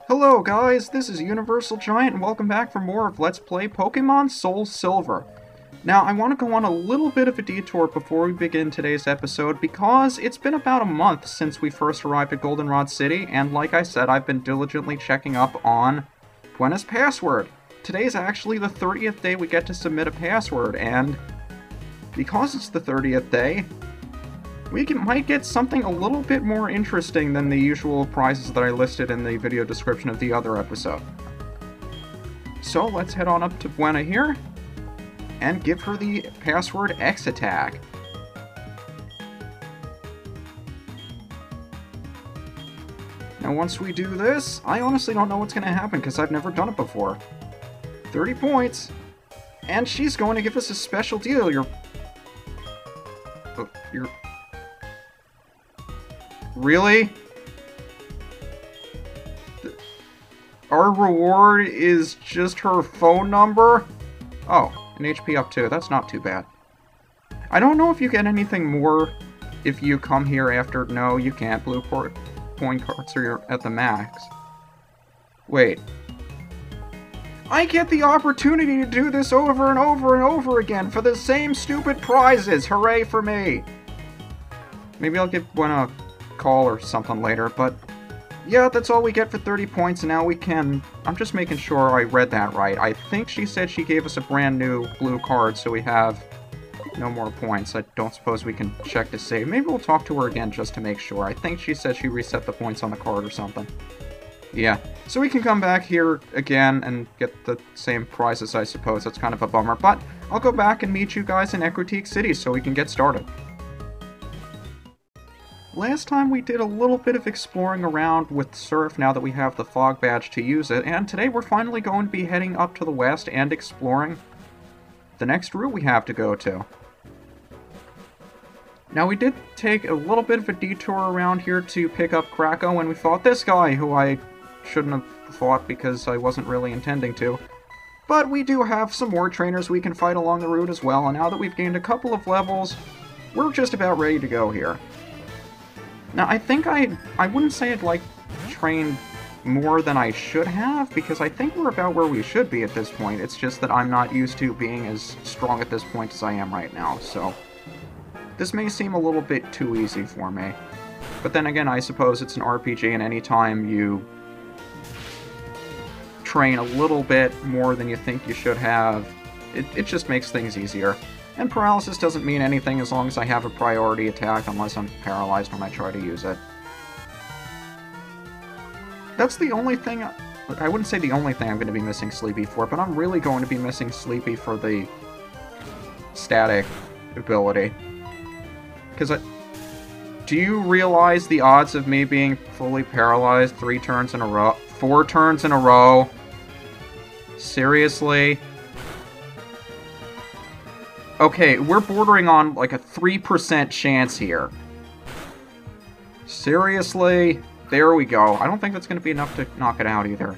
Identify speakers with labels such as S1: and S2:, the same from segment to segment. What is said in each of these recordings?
S1: Hello guys, this is UniversalGiant and welcome back for more of Let's Play Pokémon SoulSilver. Now, I want to go on a little bit of a detour before we begin today's episode because it's been about a month since we first arrived at Goldenrod City, and like I said, I've been diligently checking up on Buena's password. Today's actually the 30th day we get to submit a password, and because it's the 30th day, we might get something a little bit more interesting than the usual prizes that I listed in the video description of the other episode. So let's head on up to Buena here and give her the password X attack. Now once we do this, I honestly don't know what's going to happen because I've never done it before. 30 points, and she's going to give us a special deal. Really? Our reward is just her phone number? Oh, an HP up too. That's not too bad. I don't know if you get anything more if you come here after... No, you can't. Blue coin cards are at the max. Wait. I get the opportunity to do this over and over and over again for the same stupid prizes. Hooray for me. Maybe I'll give Buena call or something later, but yeah, that's all we get for 30 points, and now we can... I'm just making sure I read that right. I think she said she gave us a brand new blue card, so we have no more points. I don't suppose we can check to save. Maybe we'll talk to her again just to make sure. I think she said she reset the points on the card or something. Yeah, so we can come back here again and get the same prizes, I suppose. That's kind of a bummer, but I'll go back and meet you guys in Ecruteak City so we can get started. Last time we did a little bit of exploring around with Surf now that we have the fog badge to use it, and today we're finally going to be heading up to the west and exploring the next route we have to go to. Now we did take a little bit of a detour around here to pick up Kracko, and we fought this guy who I shouldn't have fought because I wasn't really intending to. But we do have some more trainers we can fight along the route as well, and now that we've gained a couple of levels, we're just about ready to go here. Now, I think I wouldn't say I'd, like, trained more than I should have, because I think we're about where we should be at this point. It's just that I'm not used to being as strong at this point as I am right now, so... This may seem a little bit too easy for me. But then again, I suppose it's an RPG, and any time you train a little bit more than you think you should have, it just makes things easier. And paralysis doesn't mean anything as long as I have a priority attack, unless I'm paralyzed when I try to use it. That's the only thing... I wouldn't say the only thing I'm going to be missing Sleepy for, but I'm really going to be missing Sleepy for the static ability. Because do you realize the odds of me being fully paralyzed 3 turns in a row? 4 turns in a row? Seriously? Okay, we're bordering on, like, a 3% chance here. Seriously? There we go. I don't think that's going to be enough to knock it out, either.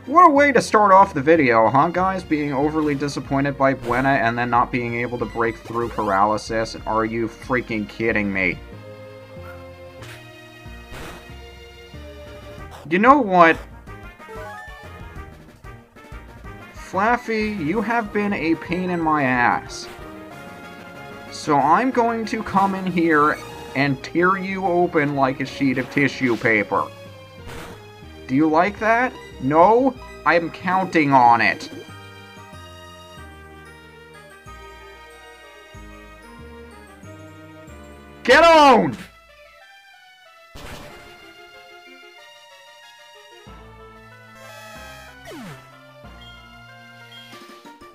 S1: What a way to start off the video, huh, guys? Being overly disappointed by Buena and then not being able to break through paralysis? Are you freaking kidding me? You know what? Flaffy, you have been a pain in my ass. So I'm going to come in here and tear you open like a sheet of tissue paper. Do you like that? No? I'm counting on it. Get on!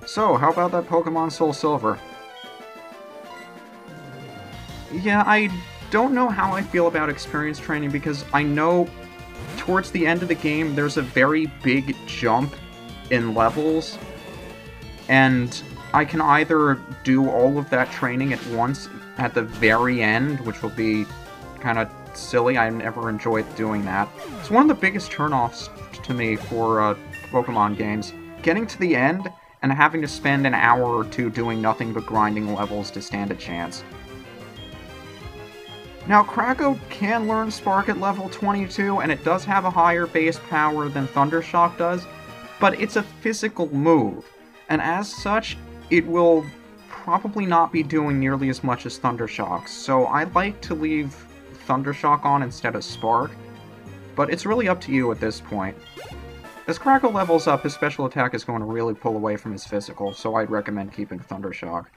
S1: So, how about that Pokémon SoulSilver? Yeah, I don't know how I feel about experience training because I know towards the end of the game there's a very big jump in levels, and I can either do all of that training at once at the very end, which will be kind of silly. I never enjoyed doing that. It's one of the biggest turnoffs to me for Pokemon games. Getting to the end and having to spend an hour or two doing nothing but grinding levels to stand a chance. Now, Krako can learn Spark at level 22, and it does have a higher base power than Thundershock does, but it's a physical move, and as such, it will probably not be doing nearly as much as Thundershock, so I'd like to leave Thundershock on instead of Spark, but it's really up to you at this point. As Krako levels up, his special attack is going to really pull away from his physical, so I'd recommend keeping Thundershock.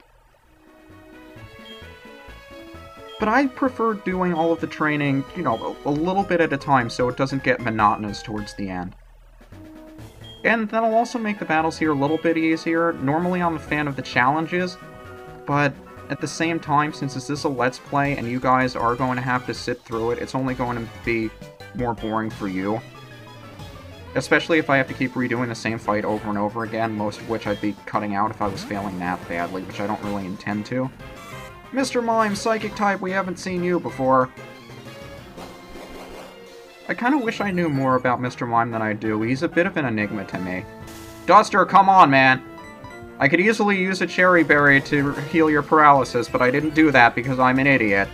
S1: But I prefer doing all of the training, you know, a little bit at a time so it doesn't get monotonous towards the end. And that'll also make the battles here a little bit easier. Normally I'm a fan of the challenges, but at the same time, since this is a Let's Play and you guys are going to have to sit through it, it's only going to be more boring for you. Especially if I have to keep redoing the same fight over and over again, most of which I'd be cutting out if I was failing that badly, which I don't really intend to. Mr. Mime, Psychic type, we haven't seen you before. I kind of wish I knew more about Mr. Mime than I do. He's a bit of an enigma to me. Duster, come on, man! I could easily use a cherry berry to heal your paralysis, but I didn't do that because I'm an idiot.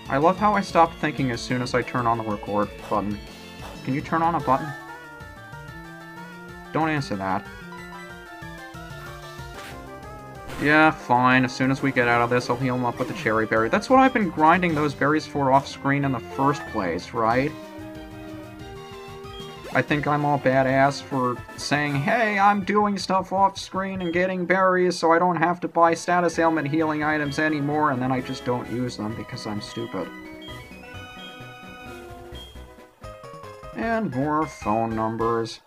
S1: I love how I stop thinking as soon as I turn on the record button. Can you turn on a button? Don't answer that. Yeah, fine. As soon as we get out of this, I'll heal him up with the cherry berry. That's what I've been grinding those berries for off-screen in the first place, right? I think I'm all badass for saying, hey, I'm doing stuff off-screen and getting berries so I don't have to buy status ailment healing items anymore, and then I just don't use them because I'm stupid. And more phone numbers.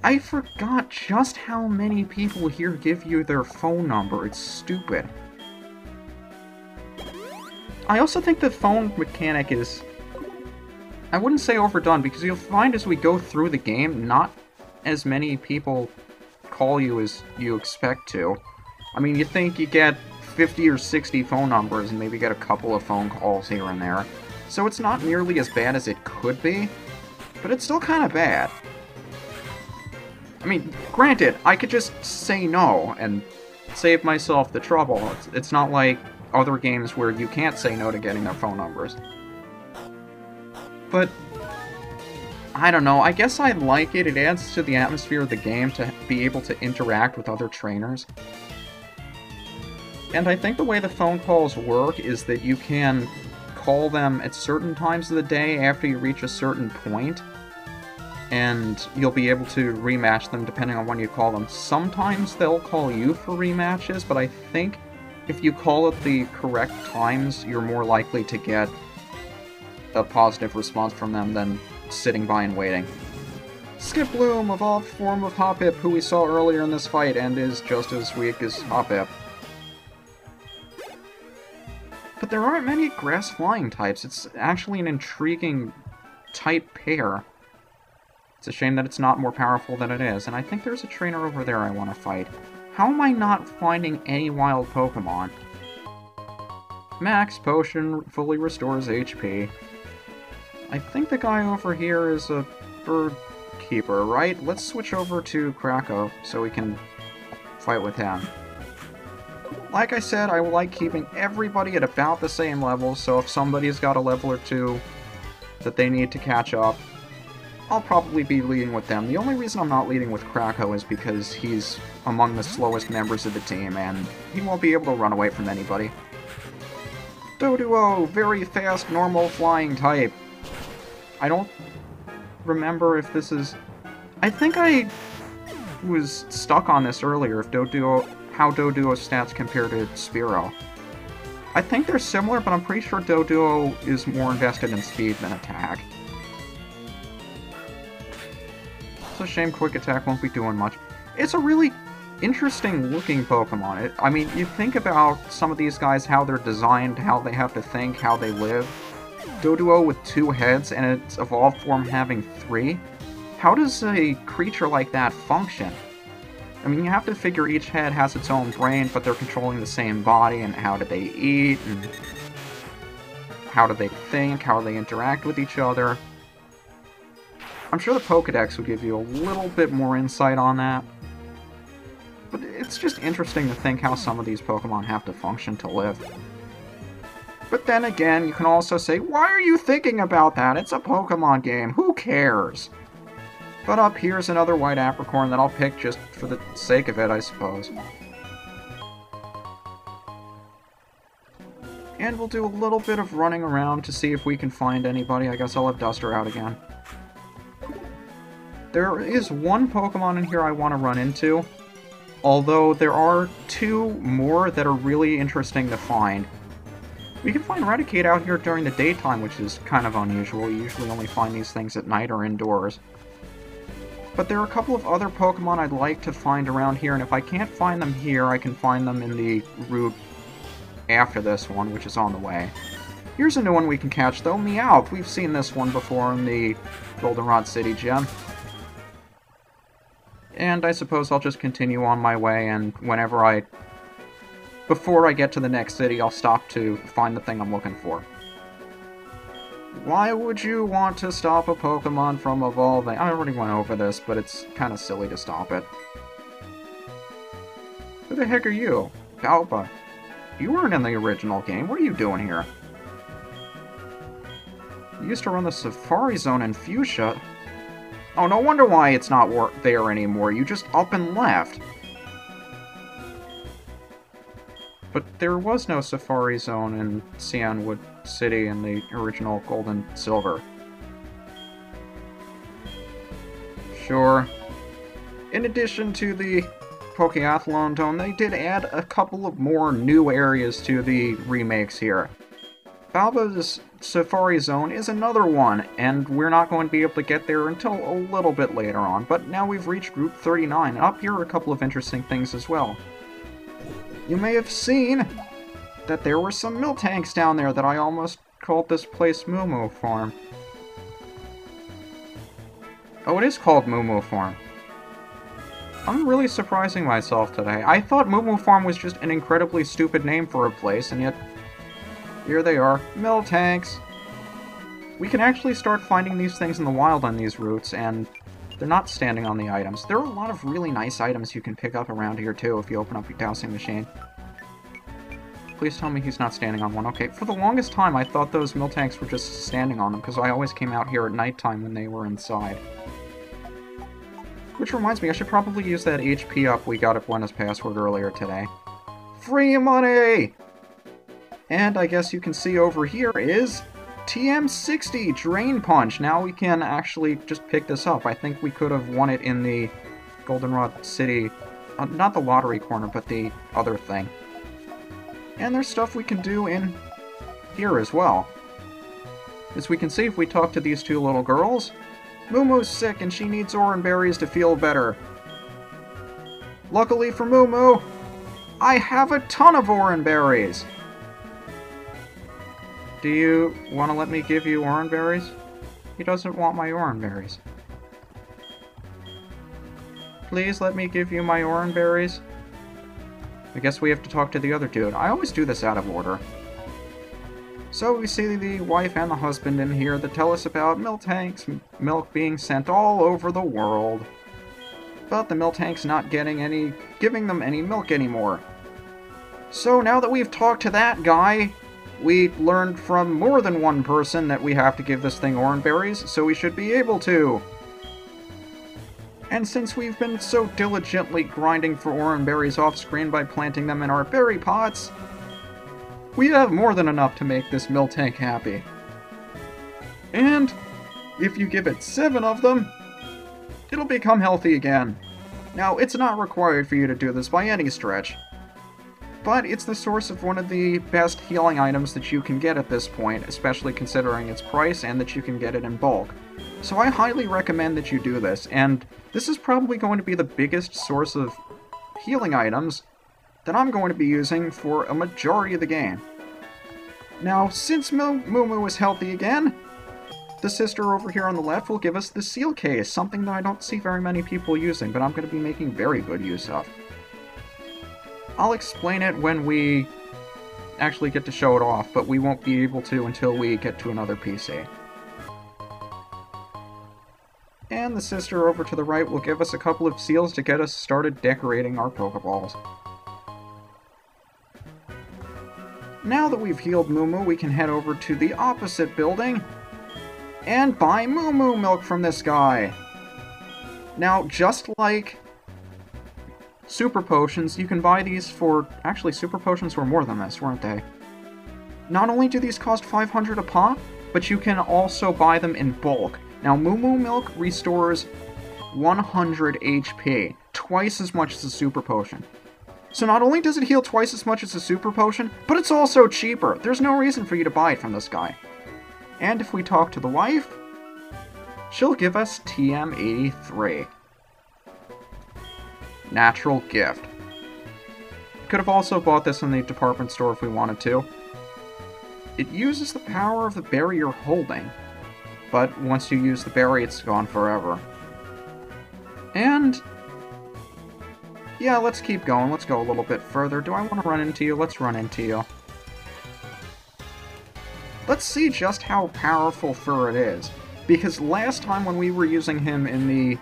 S1: I forgot just how many people here give you their phone number. It's stupid. I also think the phone mechanic is... I wouldn't say overdone, because you'll find as we go through the game, not as many people call you as you expect to. I mean, you think you get 50 or 60 phone numbers and maybe get a couple of phone calls here and there. So it's not nearly as bad as it could be, but it's still kind of bad. I mean, granted, I could just say no and save myself the trouble. It's not like other games where you can't say no to getting their phone numbers. But, I don't know, I guess I like it. It adds to the atmosphere of the game to be able to interact with other trainers. And I think the way the phone calls work is that you can call them at certain times of the day after you reach a certain point, and you'll be able to rematch them depending on when you call them. Sometimes they'll call you for rematches, but I think if you call at the correct times, you're more likely to get a positive response from them than sitting by and waiting. Skip Bloom, evolved form of Hoppip, who we saw earlier in this fight and is just as weak as Hoppip. But there aren't many grass flying types. It's actually an intriguing type pair. It's a shame that it's not more powerful than it is, and I think there's a trainer over there I want to fight. How am I not finding any wild Pokemon? Max Potion fully restores HP. I think the guy over here is a bird keeper, right? Let's switch over to Krako so we can fight with him. Like I said, I like keeping everybody at about the same level, so if somebody's got a level or two that they need to catch up, I'll probably be leading with them. The only reason I'm not leading with Krako is because he's among the slowest members of the team, and he won't be able to run away from anybody. Doduo, very fast, normal flying type. I don't remember if this is... I think I was stuck on this earlier, if Doduo, how Doduo's stats compare to Spearow. I think they're similar, but I'm pretty sure Doduo is more invested in speed than attack. It's a shame Quick Attack won't be doing much. It's a really interesting looking Pokemon. I mean, you think about some of these guys, how they're designed, how they have to think, how they live. Doduo with 2 heads and its evolved form having 3? How does a creature like that function? I mean, you have to figure each head has its own brain, but they're controlling the same body, and how do they eat, and how do they think, how do they interact with each other. I'm sure the Pokédex would give you a little bit more insight on that. But it's just interesting to think how some of these Pokemon have to function to live. But then again, you can also say, why are you thinking about that? It's a Pokemon game. Who cares? But up here's another white apricorn that I'll pick just for the sake of it, I suppose. And we'll do a little bit of running around to see if we can find anybody. I guess I'll have Duster out again. There is one Pokemon in here I want to run into, although there are two more that are really interesting to find. We can find Raticate out here during the daytime, which is kind of unusual. You usually only find these things at night or indoors. But there are a couple of other Pokemon I'd like to find around here, and if I can't find them here, I can find them in the route after this one, which is on the way. Here's a new one we can catch, though, Meowth. We've seen this one before in the Goldenrod City gym. And I suppose I'll just continue on my way, and before I get to the next city, I'll stop to find the thing I'm looking for. Why would you want to stop a Pokemon from evolving? I already went over this, but it's kind of silly to stop it. Who the heck are you? Palpa. You weren't in the original game. What are you doing here? You used to run the Safari Zone in Fuchsia. Oh, no wonder why it's not there anymore. You just up and left. But there was no Safari Zone in Cianwood City in the original Gold and Silver. Sure. In addition to the Pokeathlon Zone, they did add a couple of more new areas to the remakes here. Balba's Safari Zone is another one, and we're not going to be able to get there until a little bit later on, but now we've reached Route 39, and up here are a couple of interesting things as well. You may have seen that there were some Miltanks down there that I almost called this place MooMoo Farm. Oh, it is called MooMoo Farm. I'm really surprising myself today. I thought MooMoo Farm was just an incredibly stupid name for a place, and yet here they are, Miltanks. We can actually start finding these things in the wild on these routes, and they're not standing on the items. There are a lot of really nice items you can pick up around here, too, if you open up your dowsing machine. Please tell me he's not standing on one. Okay, for the longest time, I thought those Miltanks were just standing on them, because I always came out here at nighttime when they were inside. Which reminds me, I should probably use that HP up we got at Buena's Password earlier today. Free money! And I guess you can see over here is TM60 Drain Punch. Now we can actually just pick this up. I think we could have won it in the Goldenrod City, not the lottery corner, but the other thing. And there's stuff we can do in here as well. As we can see, if we talk to these two little girls, MooMoo's sick and she needs orange berries to feel better. Luckily for MooMoo, I have a ton of orange berries. Do you want to let me give you orange berries? He doesn't want my orange berries. Please let me give you my orange berries. I guess we have to talk to the other dude. I always do this out of order. So we see the wife and the husband in here that tell us about Miltank's milk being sent all over the world. But the Miltank's not giving them any milk anymore. So now that we've talked to that guy, we learned from more than one person that we have to give this thing orange berries, so we should be able to. And since we've been so diligently grinding for orange berries off-screen by planting them in our berry pots, we have more than enough to make this Miltank happy. And if you give it 7 of them, it'll become healthy again. Now, it's not required for you to do this by any stretch, but it's the source of one of the best healing items that you can get at this point, especially considering its price and that you can get it in bulk. So I highly recommend that you do this, and this is probably going to be the biggest source of healing items that I'm going to be using for a majority of the game. Now, since MooMoo is healthy again, the sister over here on the left will give us the seal case, something that I don't see very many people using, but I'm going to be making very good use of. I'll explain it when we actually get to show it off, but we won't be able to until we get to another PC. And And the sister over to the right will give us a couple of seals to get us started decorating our Pokeballs. Now that we've healed MooMoo, we can head over to the opposite building and buy MooMoo milk from this guy. Now, just like Super Potions, you can buy these for... Actually, Super Potions were more than this, weren't they? Not only do these cost 500 a pop, but you can also buy them in bulk. Now, MooMoo milk restores 100 HP, twice as much as a Super Potion. So not only does it heal twice as much as a Super Potion, but it's also cheaper. There's no reason for you to buy it from this guy. And if we talk to the wife, she'll give us TM83. Natural gift. Could have also bought this in the department store if we wanted to. It uses the power of the berry you're holding, but once you use the berry, it's gone forever. And yeah, let's keep going. Let's go a little bit further. Do I want to run into you? Let's run into you. Let's see just how powerful Fur it is. Because last time when we were using him in the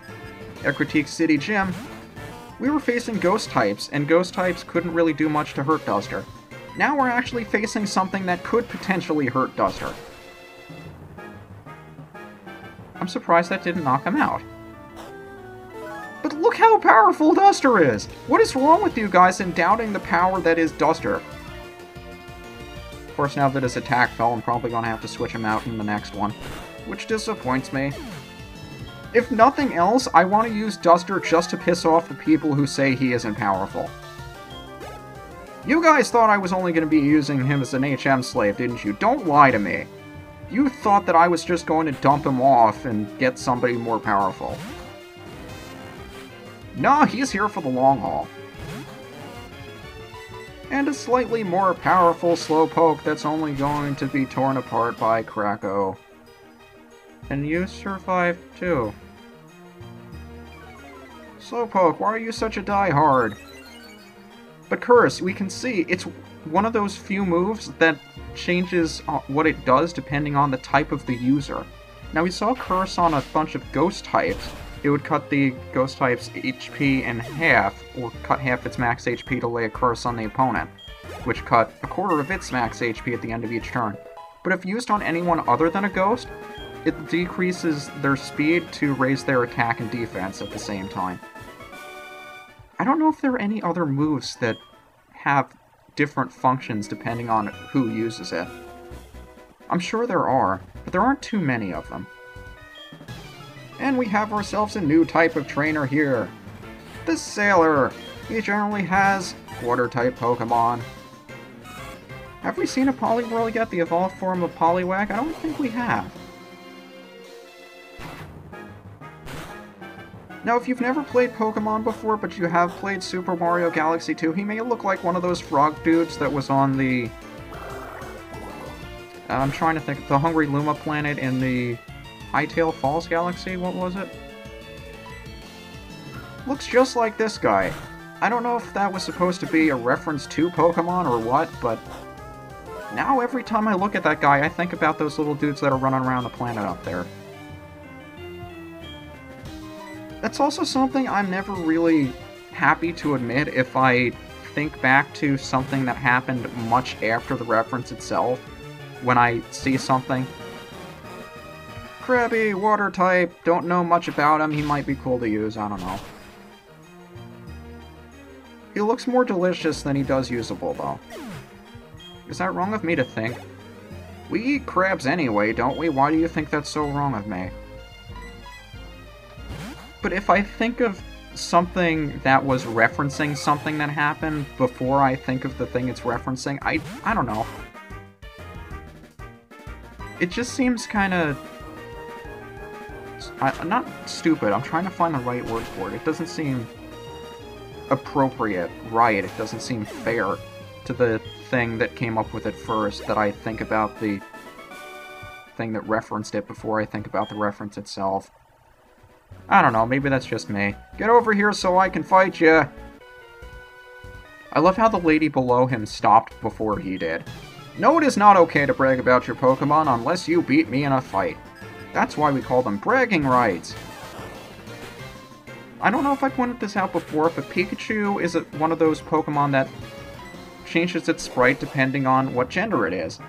S1: Ecruteak City gym, we were facing ghost types, and ghost types couldn't really do much to hurt Duster. Now we're actually facing something that could potentially hurt Duster. I'm surprised that didn't knock him out. But look how powerful Duster is! What is wrong with you guys in doubting the power that is Duster? Of course, now that his attack fell, I'm probably going to have to switch him out in the next one, which disappoints me. If nothing else, I want to use Duster just to piss off the people who say he isn't powerful. You guys thought I was only going to be using him as an HM slave, didn't you? Don't lie to me. You thought that I was just going to dump him off and get somebody more powerful. Nah, he's here for the long haul. And a slightly more powerful Slowpoke that's only going to be torn apart by Kracko. And you survived too. Slowpoke, why are you such a diehard? But Curse, we can see it's one of those few moves that changes what it does depending on the type of the user. Now we saw Curse on a bunch of ghost types. It would cut the ghost type's HP in half, or cut half its max HP to lay a curse on the opponent, which cut a quarter of its max HP at the end of each turn. But if used on anyone other than a ghost, it decreases their speed to raise their attack and defense at the same time. I don't know if there are any other moves that have different functions depending on who uses it. I'm sure there are, but there aren't too many of them. And we have ourselves a new type of trainer here. The Sailor. He generally has water-type Pokemon. Have we seen a Poliwhirl yet, the evolved form of Poliwag? I don't think we have. Now, if you've never played Pokemon before, but you have played Super Mario Galaxy 2, he may look like one of those frog dudes that was on the... I'm trying to think, the Hungry Luma planet in the Hightail Falls Galaxy, what was it? Looks just like this guy. I don't know if that was supposed to be a reference to Pokemon or what, but now every time I look at that guy, I think about those little dudes that are running around the planet up there. That's also something I'm never really happy to admit if I think back to something that happened much after the reference itself, when I see something. Krabby, water type, don't know much about him, he might be cool to use, I don't know. He looks more delicious than he does usable, though. Is that wrong of me to think? We eat crabs anyway, don't we? Why do you think that's so wrong of me? But if I think of something that was referencing something that happened before I think of the thing it's referencing, I don't know. It just seems kind of... not stupid, I'm trying to find the right word for it. It doesn't seem appropriate, right, it doesn't seem fair to the thing that came up with it first, that I think about the thing that referenced it before I think about the reference itself. I don't know, maybe that's just me. Get over here so I can fight ya! I love how the lady below him stopped before he did. No, it is not okay to brag about your Pokemon unless you beat me in a fight. That's why we call them bragging rights. I don't know if I pointed this out before, but Pikachu is one of those Pokemon that changes its sprite depending on what gender it is.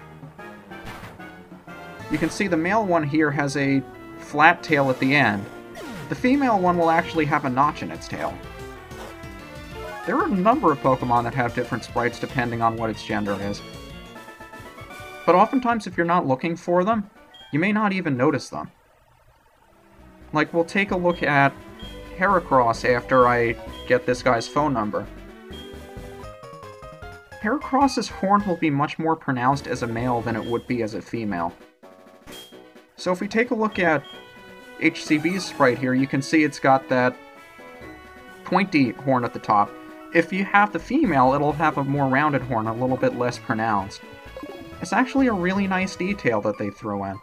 S1: You can see the male one here has a flat tail at the end. The female one will actually have a notch in its tail. There are a number of Pokemon that have different sprites depending on what its gender is. But oftentimes if you're not looking for them, you may not even notice them. Like, we'll take a look at Heracross after I get this guy's phone number. Heracross's horn will be much more pronounced as a male than it would be as a female. So if we take a look at HCB's sprite here, you can see it's got that pointy horn at the top. If you have the female, it'll have a more rounded horn, a little bit less pronounced. It's actually a really nice detail that they throw in.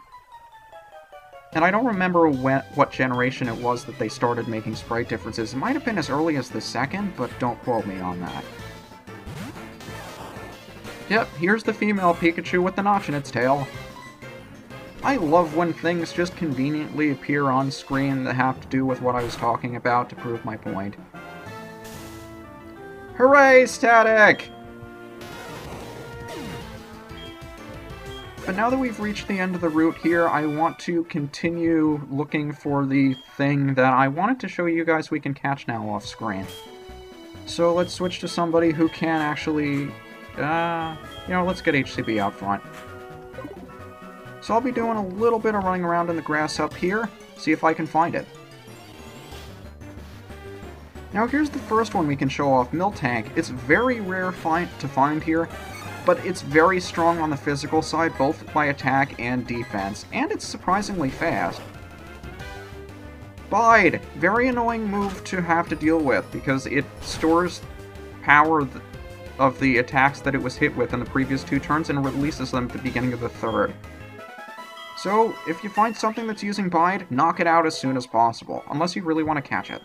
S1: And I don't remember what generation it was that they started making sprite differences. It might have been as early as the second, but don't quote me on that. Yep, here's the female Pikachu with the notch in its tail. I love when things just conveniently appear on screen that have to do with what I was talking about to prove my point. Hooray, Static! But now that we've reached the end of the route here, I want to continue looking for the thing that I wanted to show you guys we can catch now off screen. So let's switch to somebody who can actually, let's get HCB out front. So I'll be doing a little bit of running around in the grass up here, see if I can find it. Now here's the first one we can show off, Miltank. It's very rare to find here, but it's very strong on the physical side, both by attack and defense, and it's surprisingly fast. Bide! Very annoying move to have to deal with, because it stores power of the attacks that it was hit with in the previous 2 turns and releases them at the beginning of the 3rd. So, if you find something that's using Bide, knock it out as soon as possible, unless you really want to catch it.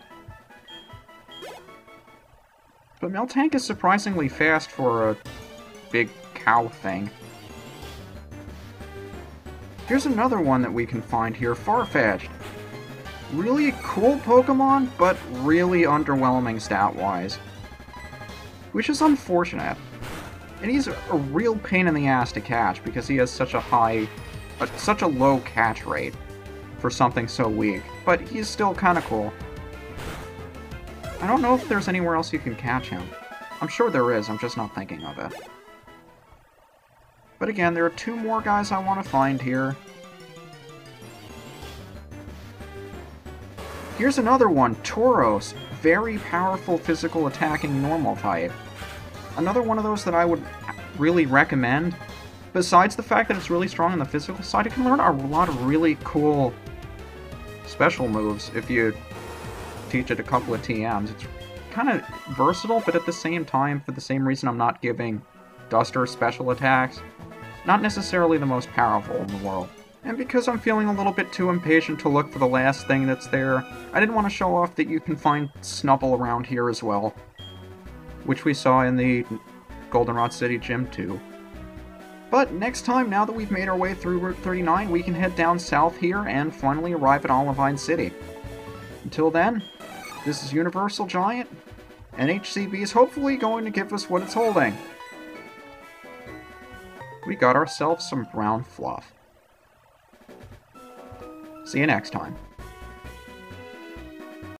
S1: But Miltank is surprisingly fast for a big cow thing. Here's another one that we can find here, Farfetch'd. Really cool Pokemon, but really underwhelming stat-wise. Which is unfortunate. And he's a real pain in the ass to catch because he has such a low catch rate for something so weak. But he's still kinda cool. I don't know if there's anywhere else you can catch him. I'm sure there is, I'm just not thinking of it. But again, there are 2 more guys I want to find here. Here's another one, Tauros. Very powerful physical attacking normal type. Another one of those that I would really recommend. Besides the fact that it's really strong on the physical side, it can learn a lot of really cool special moves if you teach it a couple of TMs. It's kind of versatile, but at the same time, for the same reason I'm not giving Duster special attacks, not necessarily the most powerful in the world. And because I'm feeling a little bit too impatient to look for the last thing that's there, I didn't want to show off that you can find Snubbull around here as well, which we saw in the Goldenrod City Gym too. But next time, now that we've made our way through Route 39, we can head down south here and finally arrive at Olivine City. Until then, this is UniversalGiant, and HCB is hopefully going to give us what it's holding. We got ourselves some brown fluff. See you next time.